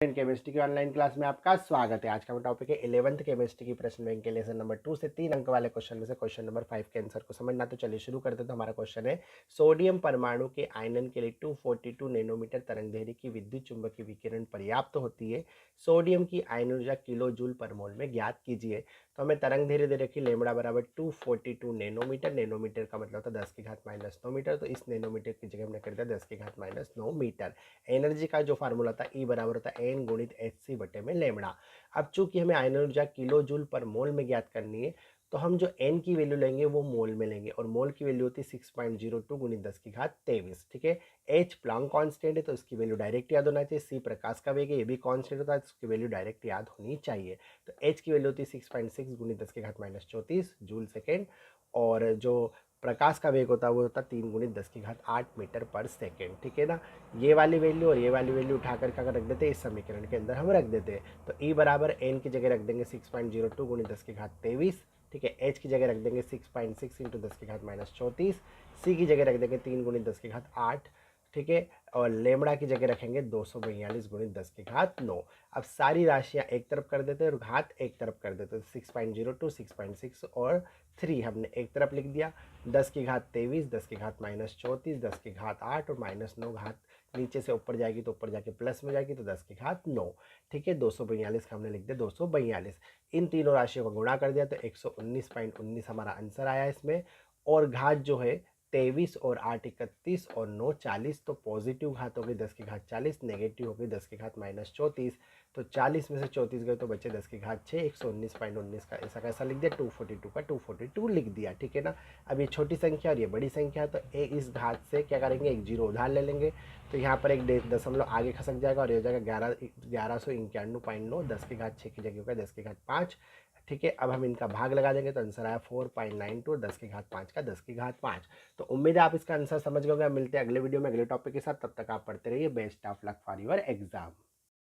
Chemistry की online class में आपका स्वागत है। आज का टॉपिक है 11th केमिस्ट्री की प्रश्न बैंक के लेसन नंबर 2 से 3 अंक वाले क्वेश्चन में से क्वेश्चन नंबर 5 के आंसर को समझना। तो चलिए शुरू करते हैं। तो हमारा क्वेश्चन है, सोडियम परमाणु के आयनन के लिए 242 नैनोमीटर तरंगदैर्घ्य की विद्युत चुंबकीय विकिरण पर्याप्त होती है। सोडियम की आयन ऊर्जा किलो जूल पर मोल में ज्ञात कीजिए। तो हमें तरंगदैर्घ्य दे रखी लेमड़ा बराबर 242 नैनोमीटर। नैनोमीटर का मतलब था 10⁻⁻9 मीटर, तो इस नैनोमीटर की जगह हमने कर दिया 10⁻⁹ मीटर। एनर्जी का जो फार्मूला था ई बराबर होता है एन गुणित एच सी बटे में लेमड़ा। अब चूंकि हमें आयन ऊर्जा किलो जूल पर मोल में ज्ञात करनी है, तो हम जो एन की वैल्यू लेंगे वो मोल में लेंगे, और मोल की वैल्यू होती है 6.02 गुणित 10⁻23। ठीक है। एच प्लांक कांस्टेंट है तो इसकी वैल्यू डायरेक्ट याद होना चाहिए। सी प्रकाश का वेग है, ये भी कांस्टेंट होता है तो इसकी वैल्यू डायरेक्ट याद होनी चाहिए। तो एच की वैल्यू होती है 6.6 गुणित 10⁻⁻34 जूल सेकेंड, और जो प्रकाश का वेग होता है वो होता है 3 गुणित 10⁸ मीटर पर सेकेंड। ठीक है ना। ये वाली वैल्यू और ये वाली वैल्यू उठा करके अगर रख देते हैं इस समीकरण के अंदर हम रख देते हैं, तो ई बराबर एन की जगह रख देंगे 6.02 गुणित 10⁻23। ठीक है। एच की जगह रख देंगे 6.6 इंटू 10⁻⁻34। सी की जगह रख देंगे 3 गुणित 10⁸। ठीक है। और लेमड़ा की जगह रखेंगे 242 गुणित 10⁹। अब सारी राशियां एक तरफ कर देते हैं और घात एक तरफ कर देते हैं। 6.02, 6.6 और 3 हमने एक तरफ लिख दिया। 10⁻23, 10⁻⁻34, 10⁻8 और -9 घात नीचे से ऊपर जाएगी तो ऊपर जाके प्लस में जाएगी तो 10⁹। ठीक है। 242 का हमने लिख दिया 242। इन तीनों राशियों को गुणा कर दिया तो 119.19 हमारा आंसर आया इसमें। और घात जो है 23 और 8 31 और 9 40, तो पॉजिटिव घात हो गई 10⁻40, नेगेटिव हो गई 10⁻⁻34। तो 40 में से 34 गए तो बचे 10⁻6। 119.19 का ऐसा कैसा लिख दिया, 242 का 242 लिख दिया। ठीक है ना। अब ये छोटी संख्या और ये बड़ी संख्या, तो इस घात से क्या करेंगे, एक जीरो उधार ले लेंगे, तो यहाँ पर एक दशमलव आगे खसक जाएगा और ये हो जाएगा 1191.9। 10⁻6 की जगह होगा 10⁻5। ठीक है। अब हम इनका भाग लगा देंगे तो आंसर आया 4.92, 10⁻5 का 10⁻5। तो उम्मीद है आप इसका आंसर समझ गए। मिलते हैं अगले वीडियो में अगले टॉपिक के साथ। तब तक आप पढ़ते रहिए। Best of luck for your exam.